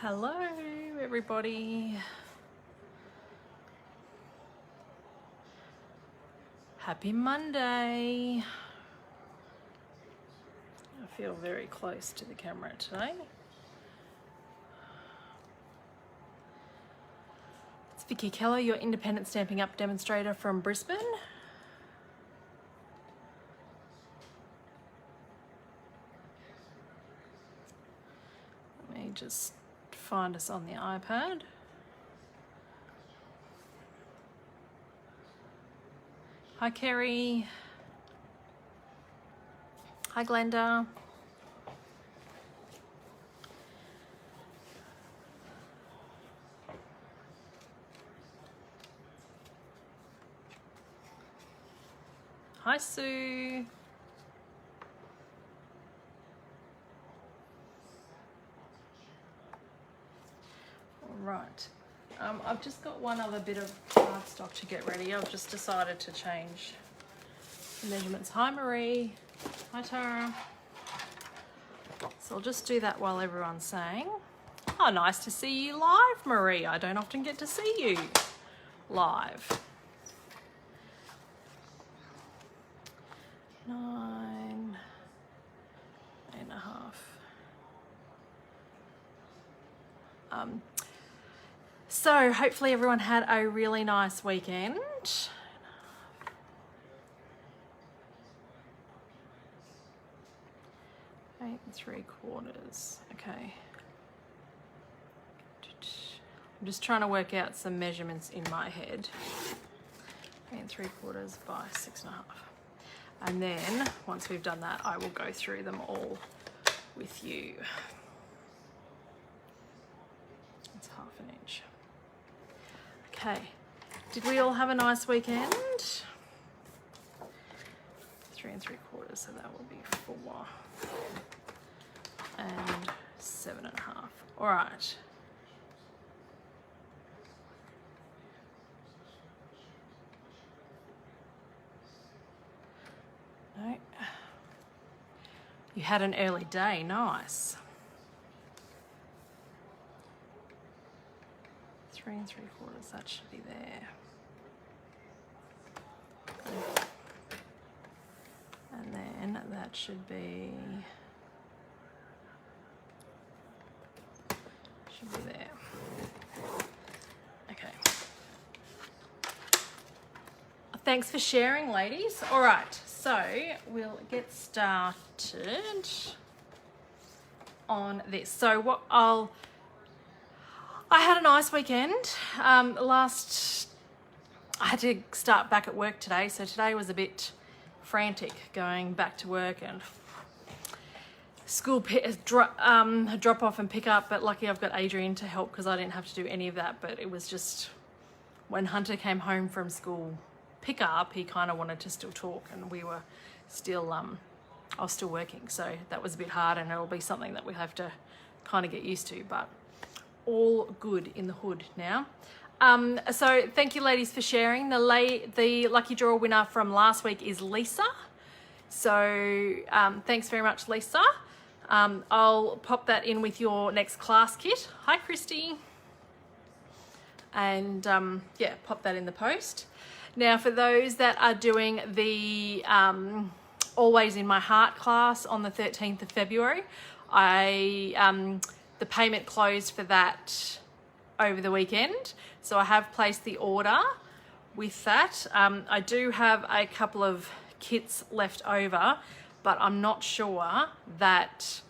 Hello everybody. Happy Monday. I feel very close to the camera today. It's Vickie Kello, your independent Stampin' Up demonstrator from Brisbane. Let me just find us on the iPad. Hi Kerry. Hi Glenda. Hi Sue. All right. I've just got one other bit of cardstock to get ready. I've just decided to change the measurements. Hi Marie. Hi Tara. So I'll just do that while everyone's saying. Oh, nice to see you live, Marie. I don't often get to see you live. 9.5. So hopefully everyone had a really nice weekend. 8 3/4. Okay. I'm just trying to work out some measurements in my head. 8 3/4 by 6.5. And then once we've done that, I will go through them all with you. It's 1/2 inch. Okay. Did we all have a nice weekend? 3 3/4, so that will be 4 and 7.5. All right. No. You had an early day, nice. 3 3/4, that should be there. And then that should be there. Okay. Thanks for sharing, ladies. All right, so we'll get started on this. So I had a nice weekend. I had to start back at work today, so today was a bit frantic going back to work and school drop off and pick up, but lucky I've got Adrian to help because I didn't have to do any of that. But it was just when Hunter came home from school pick up, he kind of wanted to still talk, and we were still I was still working, so that was a bit hard, and it'll be something that we have to kind of get used to, but all good in the hood now. So thank you ladies for sharing. The lucky draw winner from last week is Lisa, so thanks very much, Lisa. I'll pop that in with your next class kit. Hi Christy. And yeah, pop that in the post. Now for those that are doing the Always in My Heart class on the 13th of February, the payment closed for that over the weekend, so I have placed the order with that. I do have a couple of kits left over, but I'm not sure that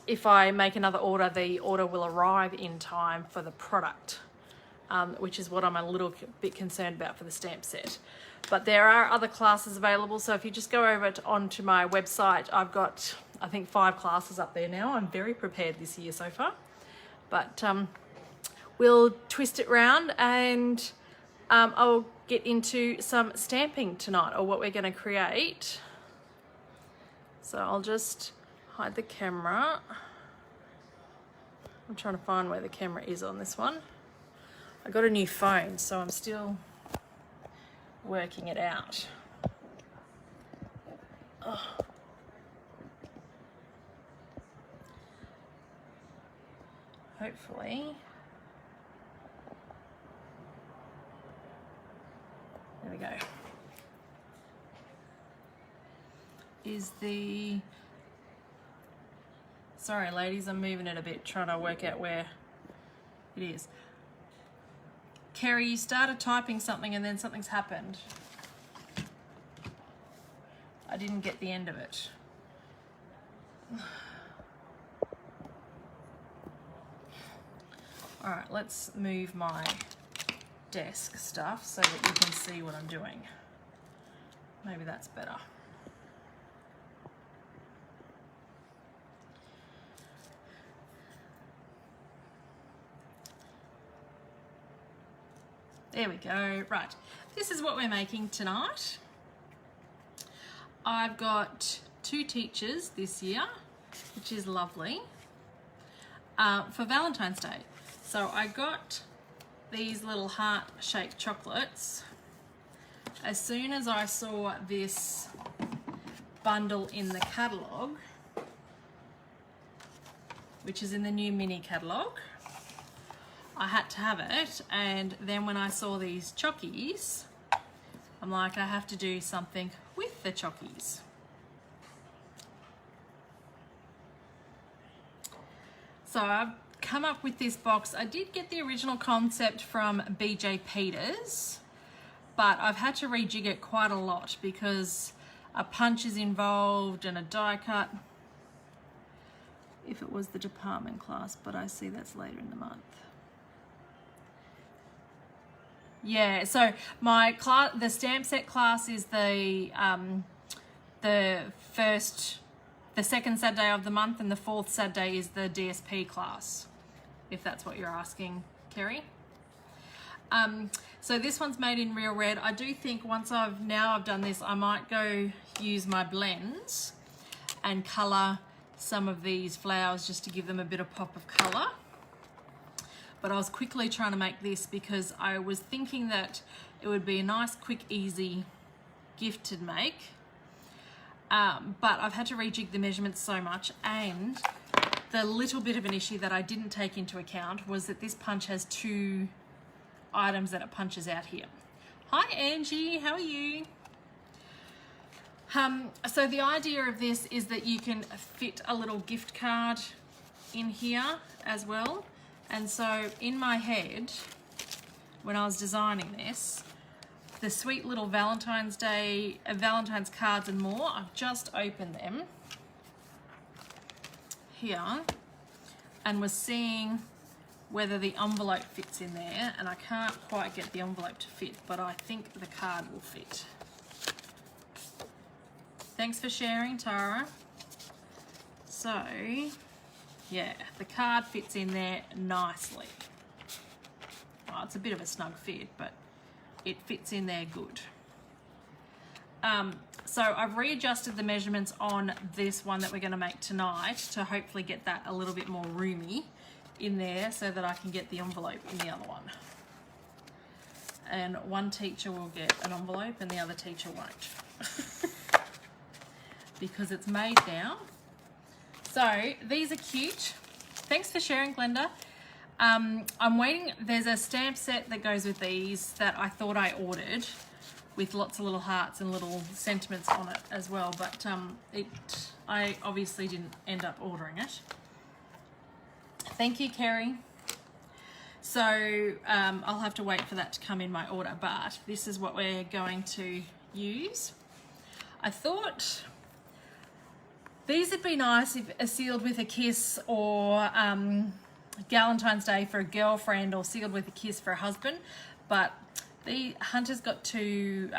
if I make another order, the order will arrive in time for the product, which is what I'm a little bit concerned about for the stamp set. But there are other classes available, so if you just go over onto my website, I've got, I think, 5 classes up there now. I'm very prepared this year so far. But we'll twist it round, and I'll get into some stamping tonight, or what we're going to create. So I'll just hide the camera. I'm trying to find where the camera is on this one. I got a new phone, so I'm still working it out. Oh. hopefully, there we go, is the, sorry ladies, I'm moving it a bit, trying to work out where it is. Kerry, you started typing something and then something's happened. I didn't get the end of it. All right, let's move my desk stuff so that you can see what I'm doing. Maybe that's better. There we go. Right, this is what we're making tonight. I've got 2 teachers this year, which is lovely, for Valentine's Day. So I got these little heart-shaped chocolates as soon as I saw this bundle in the catalogue, which is in the new mini catalogue. I had to have it, and then when I saw these chockies, I'm like, I have to do something with the chockies. So I've come up with this box. I did get the original concept from BJ Peters, but I've had to rejig it quite a lot because a punch is involved and a die cut. If it was the department class, but I see that's later in the month. Yeah, so my class, the stamp set class is the second Saturday of the month, and the 4th Saturday is the DSP class, if that's what you're asking, Kerry. So this one's made in Real Red. I do think once I've done this, I might go use my blends and colour some of these flowers just to give them a bit of pop of colour. But I was quickly trying to make this because I was thinking that it would be a nice, quick, easy gift to make. But I've had to rejig the measurements so much, and the little bit of an issue that I didn't take into account was that this punch has 2 items that it punches out here. Hi Angie, how are you? So the idea of this is that you can fit a little gift card in here as well. And so in my head, when I was designing this, the sweet little Valentine's Day, Valentine's cards and more, I've just opened them here and was seeing whether the envelope fits in there, and I can't quite get the envelope to fit, but I think the card will fit. Thanks for sharing, Tara. So, yeah, the card fits in there nicely. Well, it's a bit of a snug fit, but it fits in there good. So I've readjusted the measurements on this one that we're going to make tonight to hopefully get that a little bit more roomy in there so that I can get the envelope in the other one. And one teacher will get an envelope and the other teacher won't. Because it's made now. So these are cute. Thanks for sharing, Glenda. I'm waiting. There's a stamp set that goes with these that I thought I ordered with lots of little hearts and little sentiments on it as well, but I obviously didn't end up ordering it. Thank you, Kerry. So I'll have to wait for that to come in my order, but this is what we're going to use. I thought these would be nice if sealed with a kiss, or Valentine's Day for a girlfriend, or sealed with a kiss for a husband. But the Hunter's got 2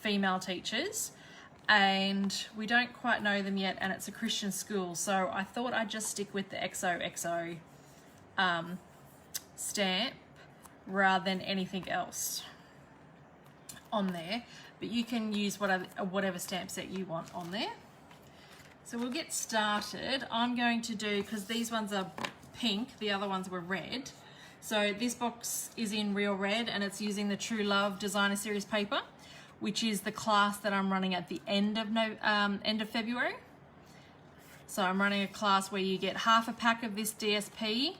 female teachers, and we don't quite know them yet, and it's a Christian school, so I thought I'd just stick with the XOXO stamp rather than anything else on there. But you can use whatever stamp set you want on there. So we'll get started. I'm going to do, because these ones are pink, the other ones were red. So this box is in Real Red, and it's using the True Love Designer Series paper, which is the class that I'm running at the end of February. So I'm running a class where you get half a pack of this DSP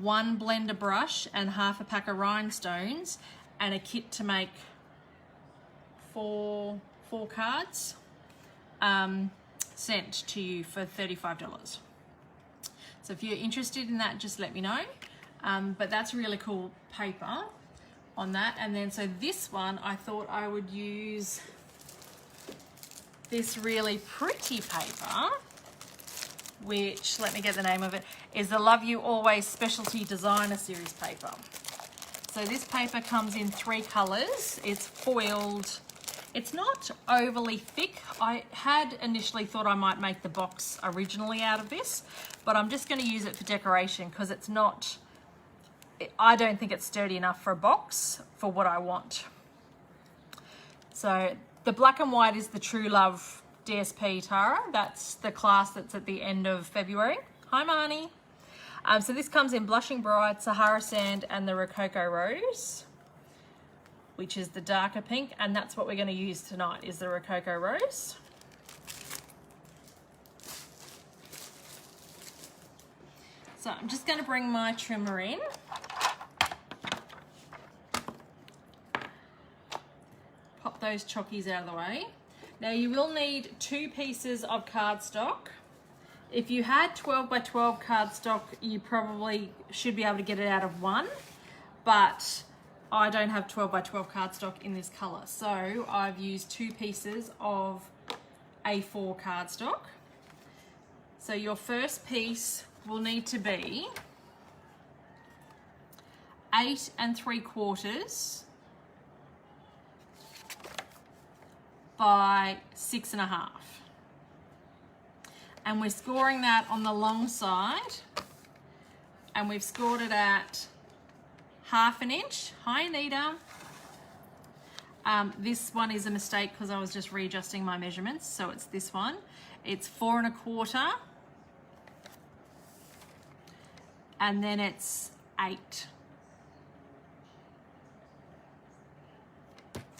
1 blender brush and half a pack of rhinestones and a kit to make four cards sent to you for $35. So if you're interested in that, just let me know. But that's really cool paper on that. And then so this one, I thought I would use this really pretty paper, which, let me get the name of it, is the Love You Always Specialty Designer Series paper. So this paper comes in 3 colors. It's foiled. It's not overly thick. I had initially thought I might make the box originally out of this, but I'm just going to use it for decoration because it's not, I don't think it's sturdy enough for a box for what I want. So the black and white is the True Love DSP, Tara. That's the class that's at the end of February. Hi, Marnie. So this comes in Blushing Bright, Sahara Sand, and the Rococo Rose, which is the darker pink, and that's what we're going to use tonight, is the Rococo Rose. So I'm just going to bring my trimmer in. Pop those chockies out of the way. Now you will need 2 pieces of cardstock. If you had 12 by 12 cardstock, you probably should be able to get it out of 1, but I don't have 12 by 12 cardstock in this color. So I've used 2 pieces of A4 cardstock. So your first piece will need to be 8 3/4 by 6.5. And we're scoring that on the long side, and we've scored it at 1/2 inch. Hi, Anita. This one is a mistake because I was just readjusting my measurements, so it's this one. It's 4 1/4, and then it's 8.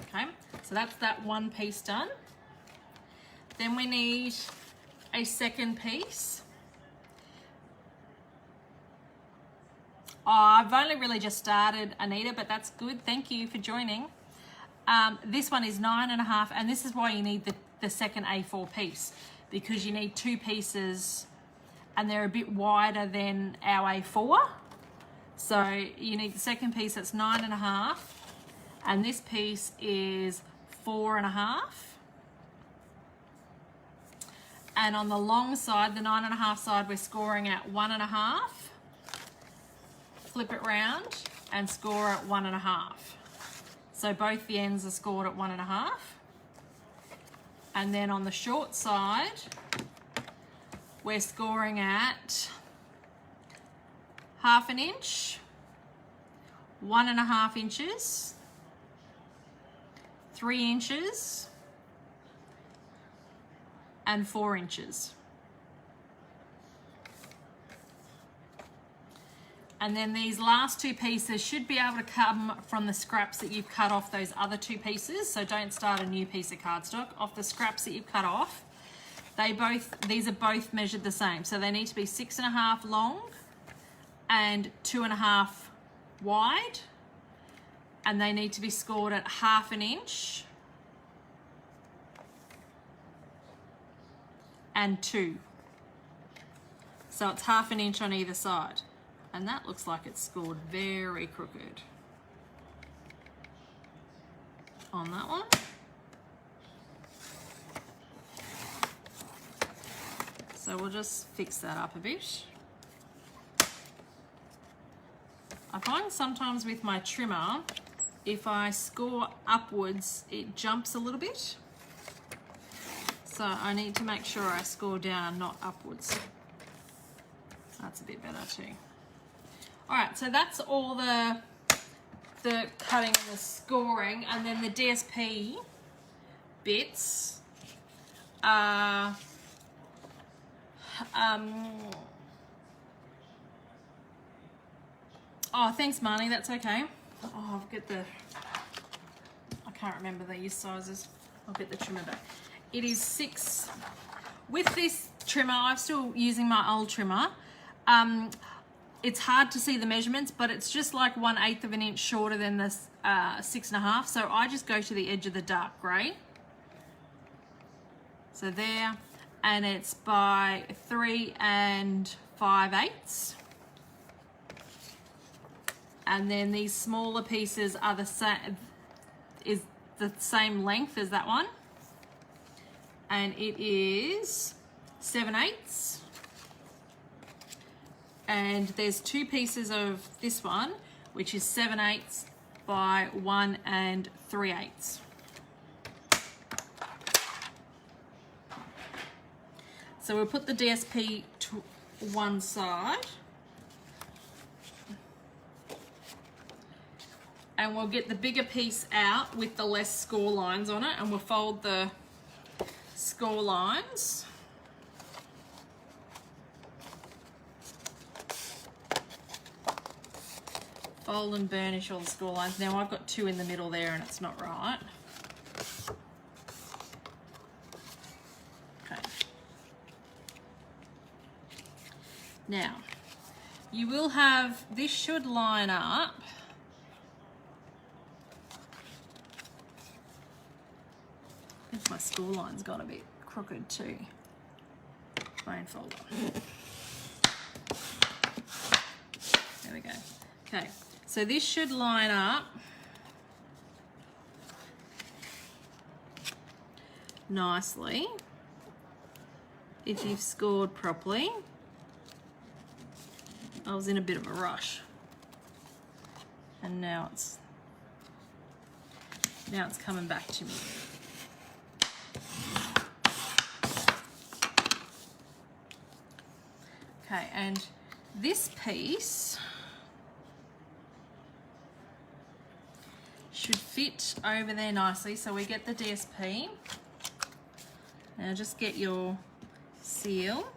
Okay, so that's that one piece done. Then we need a second piece. Oh, I've only really just started, Anita, but that's good. Thank you for joining. This one is 9 1/2, and this is why you need the second A4 piece, because you need 2 pieces and they're a bit wider than our A4. So you need the second piece that's 9 1/2, and this piece is 4 1/2. And on the long side, the 9 1/2 side, we're scoring at 1 1/2. Flip it round and score at 1 1/2. So both the ends are scored at 1 1/2. And then on the short side, we're scoring at 1/2 inch, 1 1/2 inches, 3 inches, and 4 inches. And then these last 2 pieces should be able to come from the scraps that you've cut off those other 2 pieces. So don't start a new piece of cardstock. Off the scraps that you've cut off, these are both measured the same. So they need to be 6 1/2 long and 2 1/2 wide. And they need to be scored at 1/2 inch and 2. So it's 1/2 inch on either side. And that looks like it's scored very crooked on that one. So we'll just fix that up a bit. I find sometimes with my trimmer, if I score upwards, it jumps a little bit. So I need to make sure I score down and not upwards. That's a bit better too. All right, so that's all the cutting and the scoring, and then the DSP bits are oh, thanks, Marnie, that's okay. Oh, I'll get I can't remember these sizes. I'll get the trimmer back. It is 6. With this trimmer, I'm still using my old trimmer. it's hard to see the measurements, but it's just like 1/8 of an inch shorter than the 6.5. So I just go to the edge of the dark grey. So there, and it's by 3 5/8. And then these smaller pieces are the same length as that one, and it is 7/8. And there's 2 pieces of this one, which is 7/8 by 1 3/8. So we'll put the DSP to one side, and we'll get the bigger piece out with the less score lines on it, and we'll fold the score lines. Fold and burnish all the score lines. Now I've got 2 in the middle there and it's not right. Okay. Now, you will have, this should line up. I think my score line's got a bit crooked too. Bone folder. There we go. Okay, so this should line up nicely if you've scored properly. I was in a bit of a rush, and now it's coming back to me. Okay, and this piece should fit over there nicely. So we get the DSP. Now just get your seal.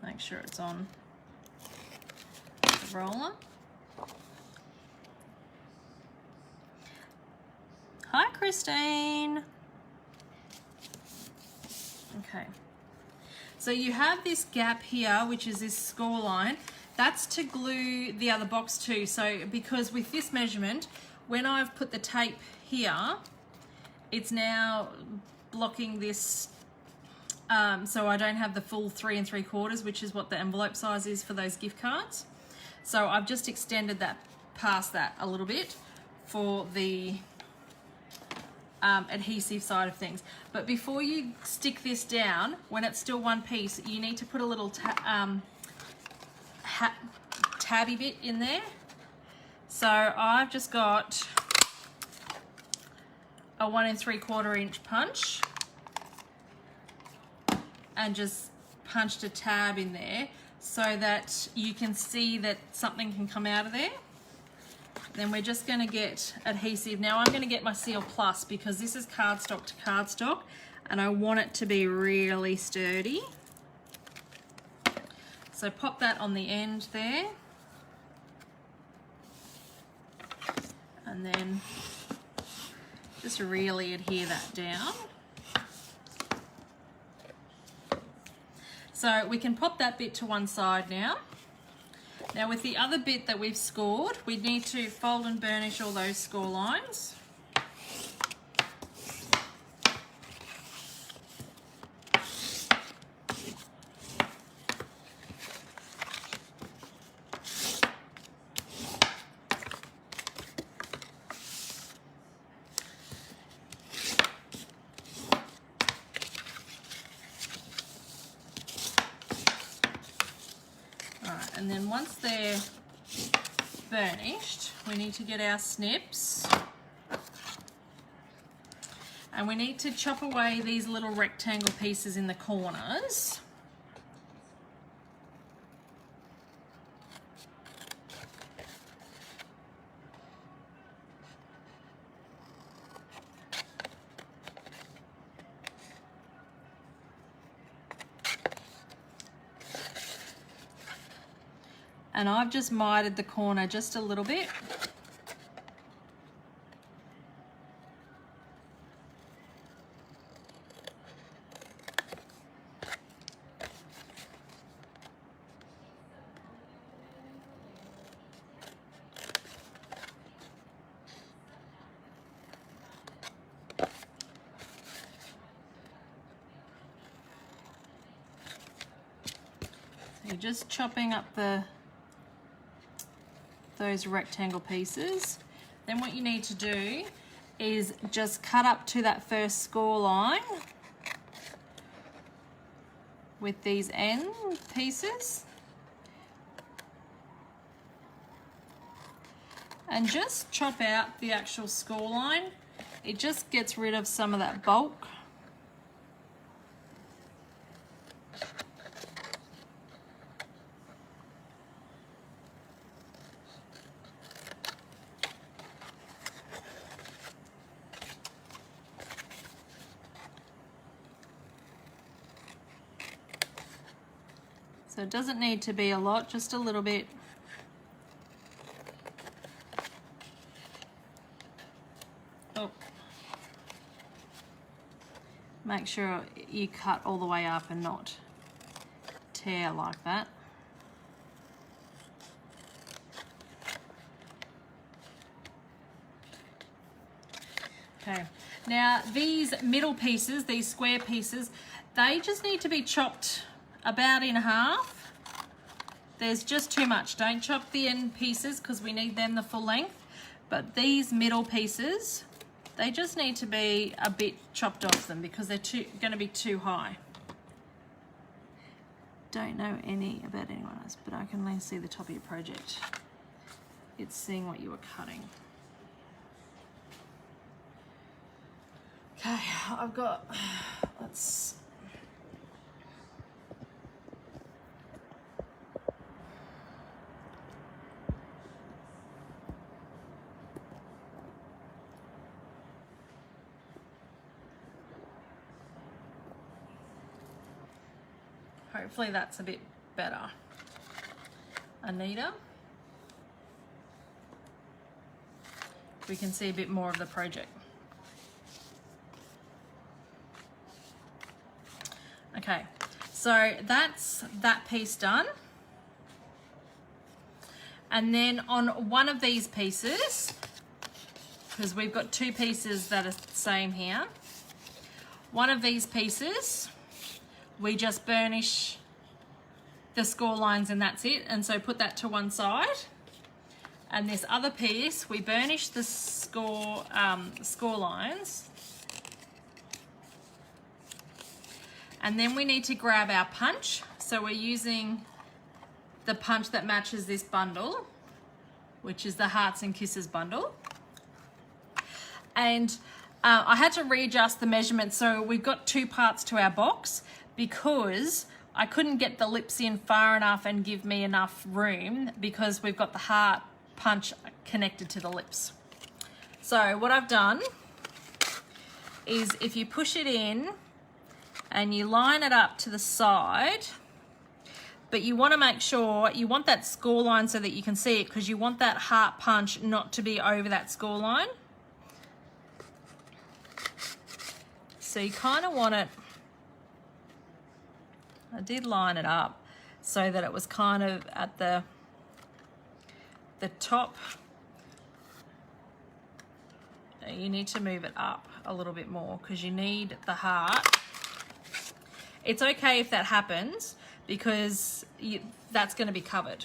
Make sure it's on the roller. Hi, Christine. Okay. So you have this gap here, which is this score line. That's to glue the other box to. So because with this measurement, when I've put the tape here, it's now blocking this, so I don't have the full 3 3/4, which is what the envelope size is for those gift cards. So I've just extended that past that a little bit for the adhesive side of things. But before you stick this down, when it's still one piece, you need to put a little tabby bit in there. So I've just got a 1 3/4 inch punch and just punched a tab in there so that you can see that something can come out of there. Then we're just going to get adhesive. Now I'm going to get my Seal Plus because this is cardstock to cardstock and I want it to be really sturdy. So pop that on the end there. And then just really adhere that down. So we can pop that bit to one side now. Now with the other bit that we've scored, we need to fold and burnish all those score lines. And then once they're burnished, we need to get our snips and we need to chop away these little rectangle pieces in the corners. And I've just mitered the corner just a little bit. you're just chopping up those rectangle pieces. Then what you need to do is just cut up to that first score line with these end pieces. And just chop out the actual score line. It just gets rid of some of that bulk. So it doesn't need to be a lot, just a little bit. Oh. Make sure you cut all the way up and not tear like that. Okay, now these middle pieces, these square pieces, they just need to be chopped about in half. There's just too much. Don't chop the end pieces because we need them the full length. But these middle pieces, they just need to be a bit chopped off them because they're going to be too high. Don't know any about anyone else, but I can only see the top of your project. It's seeing what you were cutting. Okay, I've got, let's, hopefully that's a bit better. Anita, we can see a bit more of the project. Okay, so that's that piece done. And then on one of these pieces, because we've got two pieces that are the same here, one of these pieces, we just burnish the score lines and that's it. And so put that to one side. And this other piece, we burnish the score lines. And then we need to grab our punch. So we're using the punch that matches this bundle, which is the Hearts and Kisses bundle. And I had to readjust the measurement. So we've got 2 parts to our box because I couldn't get the lips in far enough and give me enough room because we've got the heart punch connected to the lips. So what I've done is if you push it in and you line it up to the side, but you want to make sure you want that score line so that you can see it because you want that heart punch not to be over that score line. So you kind of want it, I did line it up so that it was kind of at the top. You need to move it up a little bit more because you need the heart. It's okay if that happens because that's going to be covered.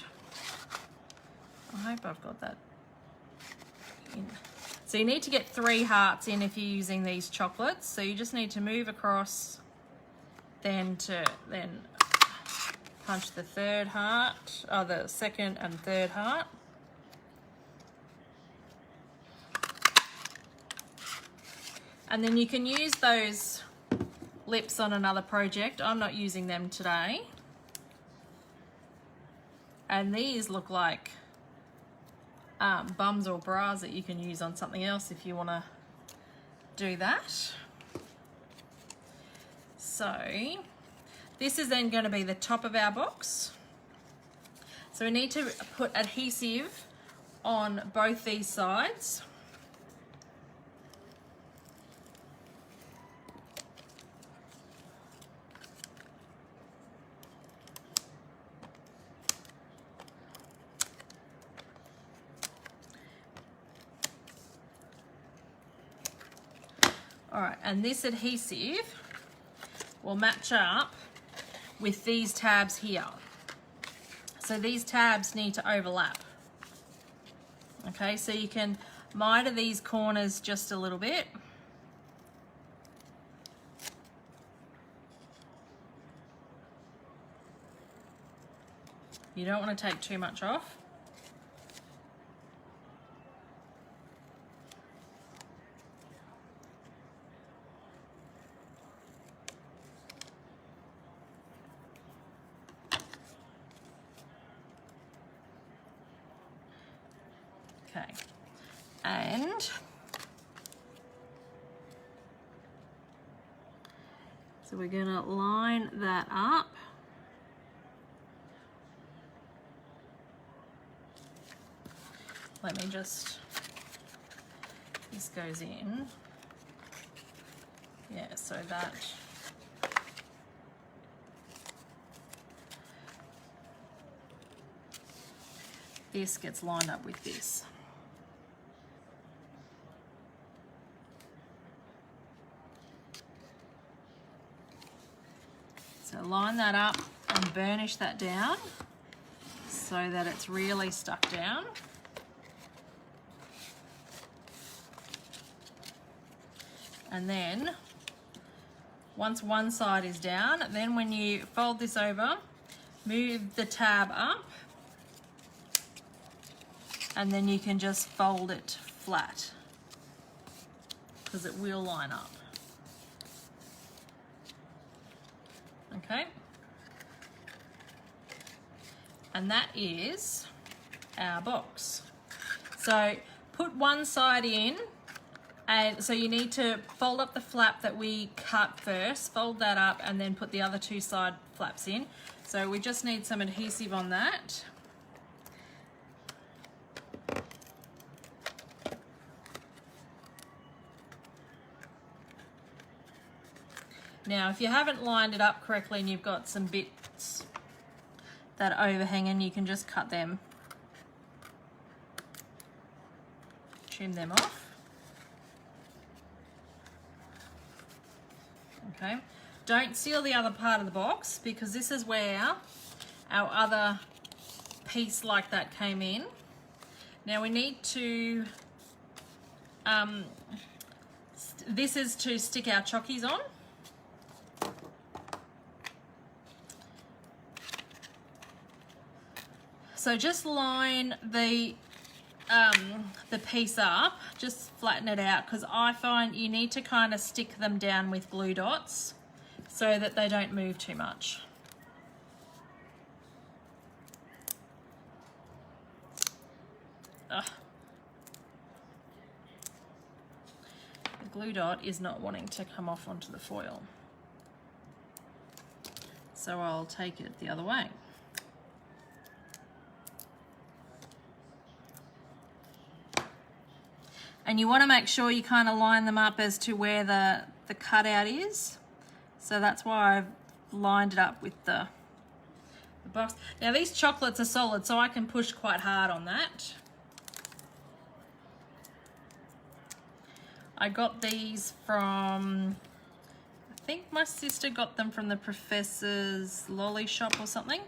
I hope I've got that in. So you need to get 3 hearts in if you're using these chocolates. So you just need to move across, then punch the third heart, or the second and third heart. And then you can use those lips on another project. I'm not using them today. And these look like bums or bras that you can use on something else if you want to do that. So this is then going to be the top of our box. So we need to put adhesive on both these sides. All right, and this adhesive will match up with these tabs here. So these tabs need to overlap. Okay, so you can miter these corners just a little bit. You don't want to take too much off. Okay, and so we're going to line that up. Let me just, this goes in. Yeah, so that this gets lined up with this. So line that up and burnish that down so that it's really stuck down. And then once one side is down, then when you fold this over, move the tab up, and then you can just fold it flat because it will line up. Okay, and that is our box. So put one side in, and so you need to fold up the flap that we cut first, fold that up, and then put the other two side flaps in. So we just need some adhesive on that. Now, if you haven't lined it up correctly and you've got some bits that are overhanging, you can just cut them, trim them off. Okay, don't seal the other part of the box because this is where our other piece like that came in. Now we need to, this is to stick our chockies on. So just line the piece up, just flatten it out, because I find you need to kind of stick them down with glue dots so that they don't move too much. Ugh. The glue dot is not wanting to come off onto the foil, so I'll take it the other way. And you want to make sure you kind of line them up as to where the cutout is. So that's why I've lined it up with the box. Now these chocolates are solid, so I can push quite hard on that. I got these from, I think my sister got them from the Professor's Lolly Shop or something.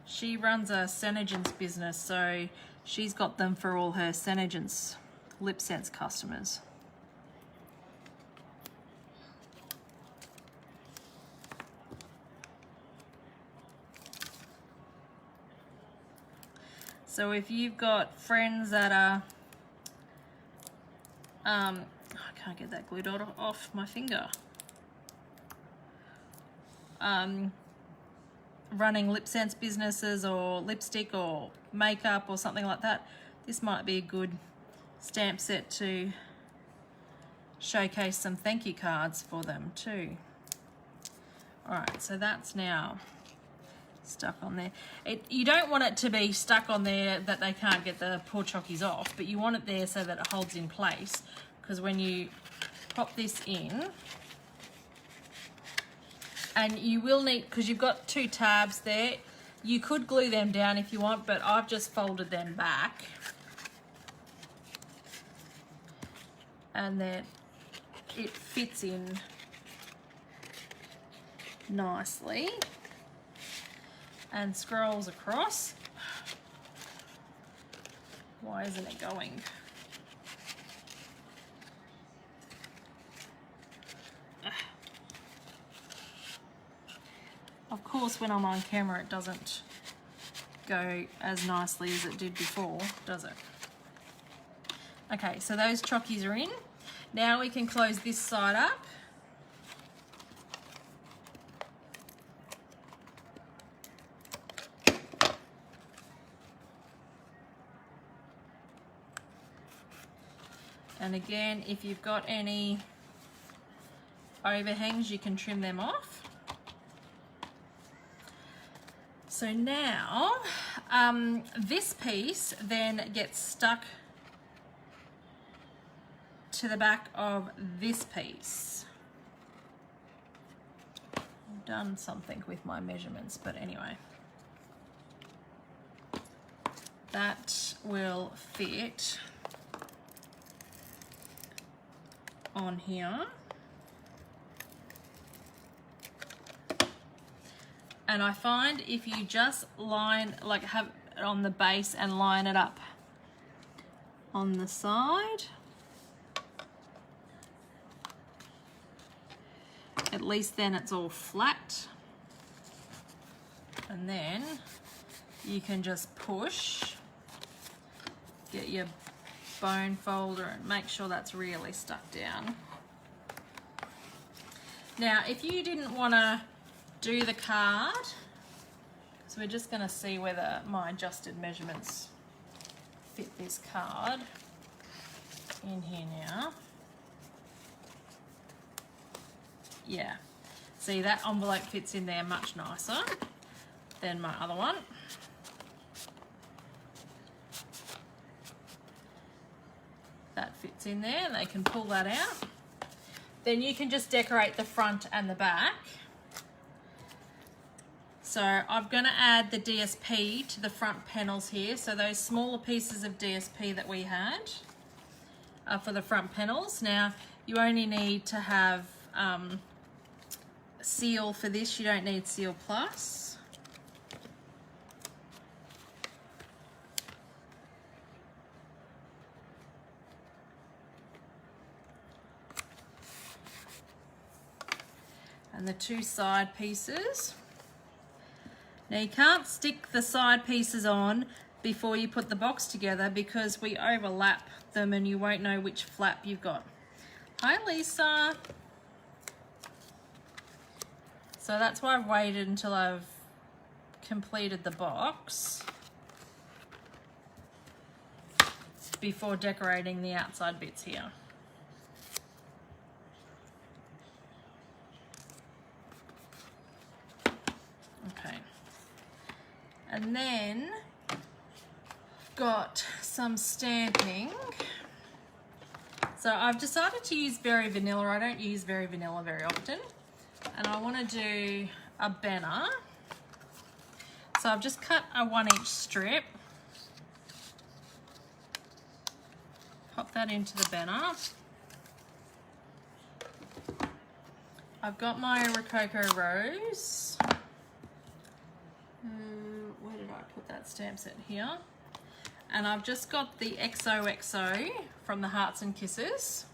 She runs a Senegence business, so she's got them for all her Senegence Lip Sense customers. So if you've got friends that are, I can't get that glue dot off my finger. Running lip sense businesses or lipstick or makeup or something like that, this might be a good stamp set to showcase some thank you cards for them too. Alright, so that's now stuck on there. You don't want it to be stuck on there that they can't get the poor chockies off, but you want it there so that it holds in place, because when you pop this in, and you will need, because you've got two tabs there, you could glue them down if you want, but I've just folded them back. And then it fits in nicely. and scrolls across. Why isn't it going? Of course, when I'm on camera, it doesn't go as nicely as it did before, does it? Okay, so those chockies are in. Now we can close this side up. And again, if you've got any overhangs, you can trim them off. So now, this piece then gets stuck to the back of this piece. I've done something with my measurements, but anyway. That will fit on here. And I find if you just line, like have it on the base and line it up on the side, at least then it's all flat. And then you can just push, get your bone folder and make sure that's really stuck down. Now, if you didn't want to do the card, so we're just going to see whether my adjusted measurements fit this card in here now. Yeah, see that envelope fits in there much nicer than my other one. That fits in there and they can pull that out. Then you can just decorate the front and the back. So I'm going to add the DSP to the front panels here. So those smaller pieces of DSP that we had are for the front panels. Now you only need to have seal for this. You don't need Seal Plus. And the two side pieces. Now you can't stick the side pieces on before you put the box together because we overlap them and you won't know which flap you've got. Hi Lisa. So that's why I've waited until I've completed the box before decorating the outside bits here. Okay. And then got some stamping. So I've decided to use Very Vanilla. I don't use Very Vanilla very often. And I want to do a banner. So I've just cut a 1-inch strip. Pop that into the banner. I've got my Rococo Rose. Where did I put that stamp set? Here. And I've just got the XOXO from the Hearts and Kisses.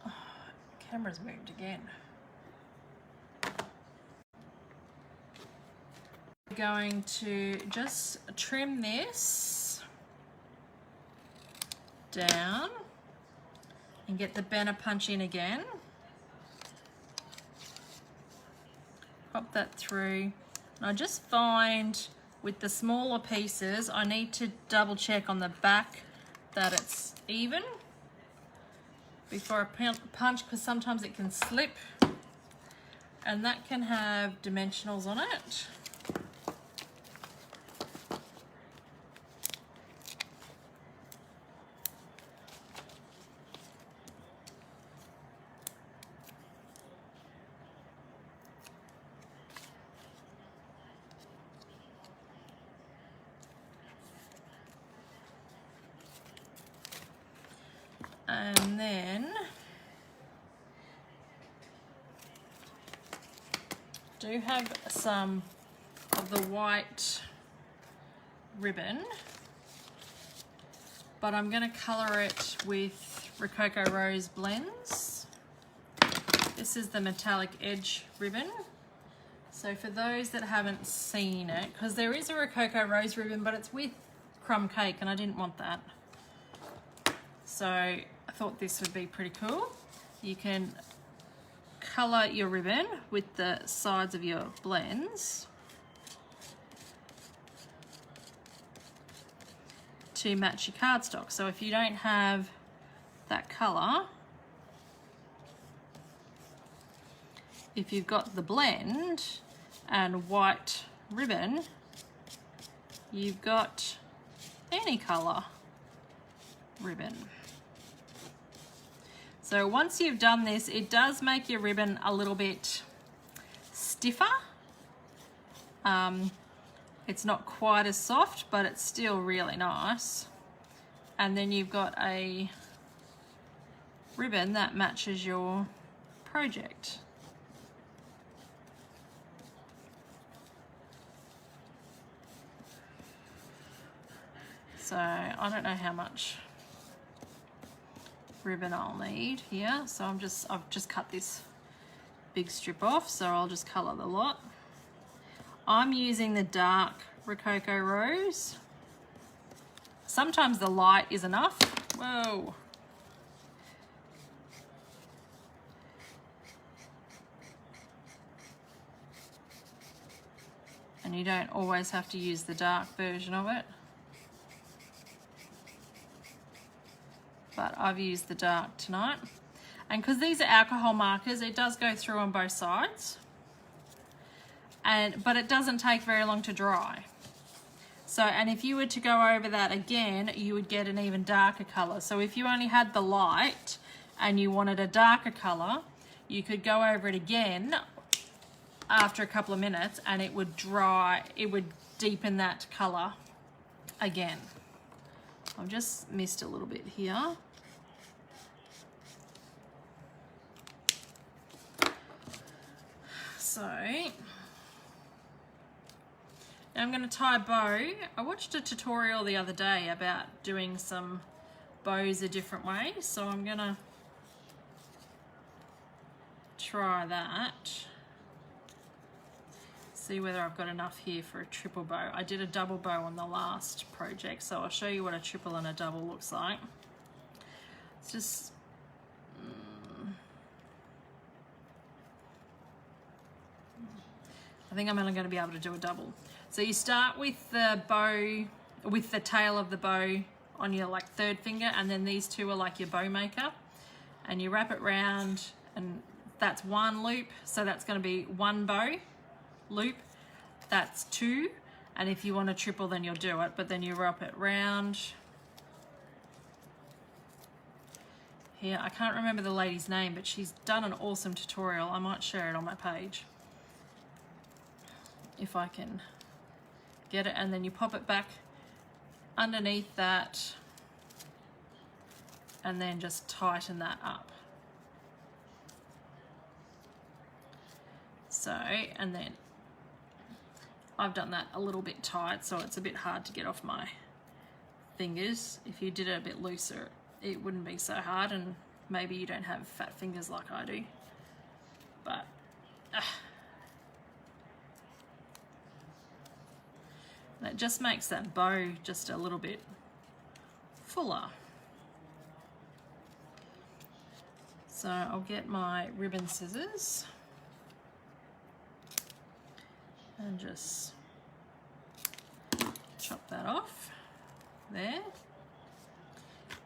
Oh, camera's moved again. Going to just trim this down and get the banner punch in again. Pop that through. And I just find with the smaller pieces, I need to double check on the back that it's even before I punch, because sometimes it can slip and that can have dimensionals on it. And then do have some of the white ribbon, but I'm going to colour it with Rococo Rose Blends. This is the metallic edge ribbon. So for those that haven't seen it, because there is a Rococo Rose ribbon, but it's with crumb cake and I didn't want that. So I thought this would be pretty cool. You can colour your ribbon with the sides of your blends to match your cardstock. So if you don't have that colour, if you've got the blend and white ribbon, you've got any colour ribbon. So once you've done this, it does make your ribbon a little bit stiffer. It's not quite as soft, but it's still really nice. And then you've got a ribbon that matches your project. So I don't know how much ribbon I'll need here. So I've just cut this big strip off, so I'll just colour the lot. I'm using the dark Rococo Rose. Sometimes the light is enough. Whoa. And you don't always have to use the dark version of it. But I've used the dark tonight. And because these are alcohol markers, it does go through on both sides. But it doesn't take very long to dry. So, and if you were to go over that again, you would get an even darker color. So if you only had the light and you wanted a darker color, you could go over it again after a couple of minutes and it would dry, it would deepen that color again. I've just missed a little bit here. So now I'm going to tie a bow. I watched a tutorial the other day about doing some bows a different way, so I'm going to try that. See whether I've got enough here for a triple bow. I did a double bow on the last project, so I'll show you what a triple and a double looks like. It's just I think I'm only going to be able to do a double. So you start with the bow, with the tail of the bow on your like third finger, and then these two are like your bow maker, and you wrap it round, and that's one loop, so that's going to be one bow loop, that's two, and if you want a triple then you'll do it, but then you wrap it round here. I can't remember the lady's name, but she's done an awesome tutorial. I might share it on my page if I can get it, and then you pop it back underneath that and then just tighten that up. So, and then I've done that a little bit tight, so it's a bit hard to get off my fingers. If you did it a bit looser, it wouldn't be so hard, and maybe you don't have fat fingers like I do. But it just makes that bow just a little bit fuller. So I'll get my ribbon scissors and just chop that off there.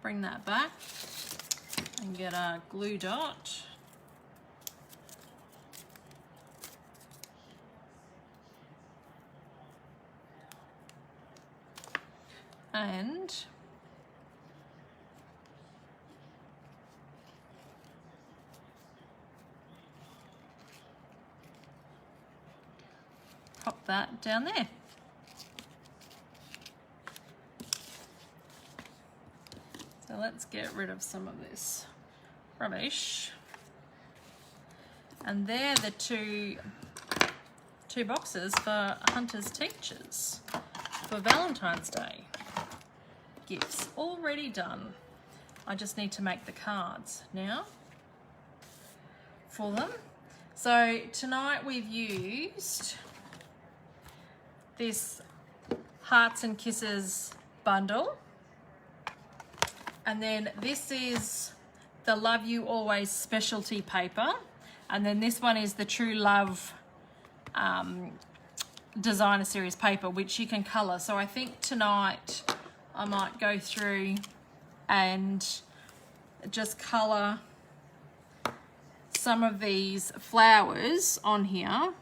Bring that back and get a glue dot. And pop that down there. So let's get rid of some of this rubbish. And they're the two boxes for Hunter's Teachers for Valentine's Day. Gifts already done. I just need to make the cards now for them. So tonight we've used this Hearts and Kisses bundle. And then this is the Love You Always specialty paper. And then this one is the True Love designer series paper, which you can colour. So I think tonight I might go through and just colour some of these flowers on here.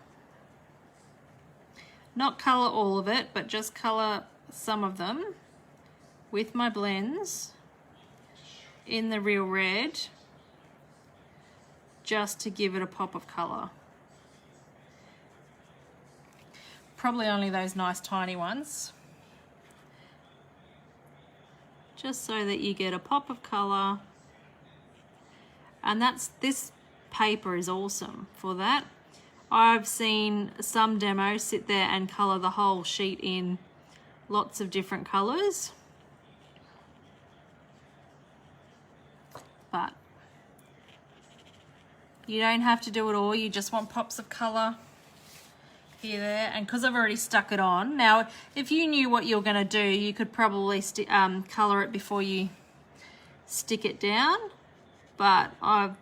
Not colour all of it, but just colour some of them with my blends in the Real Red, just to give it a pop of colour. Probably only those nice tiny ones, just so that you get a pop of colour. And this paper is awesome for that. I've seen some demos sit there and colour the whole sheet in lots of different colours, but you don't have to do it all. You just want pops of colour here, there, and because I've already stuck it on. Now, if you knew what you're going to do, you could probably colour it before you stick it down, but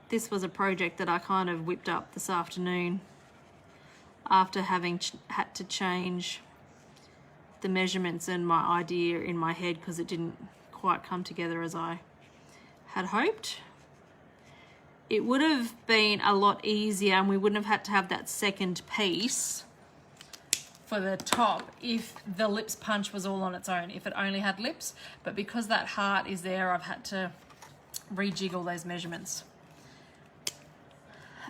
this was a project that I kind of whipped up this afternoon after having had to change the measurements and my idea in my head because it didn't quite come together as I had hoped. It would have been a lot easier and we wouldn't have had to have that second piece for the top if the lips punch was all on its own, if it only had lips. But because that heart is there, I've had to rejiggle those measurements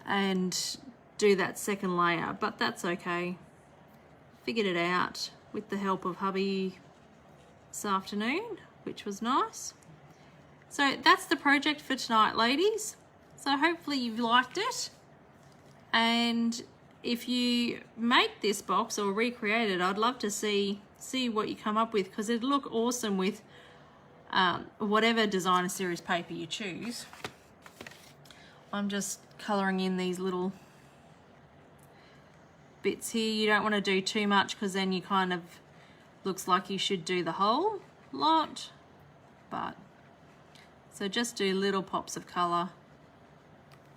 and do that second layer, but that's okay. Figured it out with the help of hubby this afternoon, which was nice. So that's the project for tonight, ladies. So hopefully you've liked it. And if you make this box or recreate it, I'd love to see what you come up with, because it'd look awesome with whatever designer series paper you choose. I'm just colouring in these little bits here. You don't want to do too much because then you kind of looks like you should do the whole lot, but so just do little pops of colour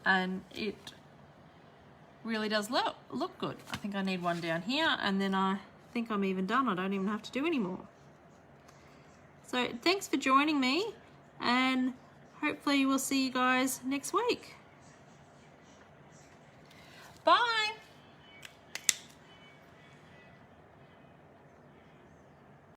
and it really does look good. I think I need one down here, and then I think I'm even done. I don't even have to do any more. So thanks for joining me, and hopefully we'll see you guys next week. Bye.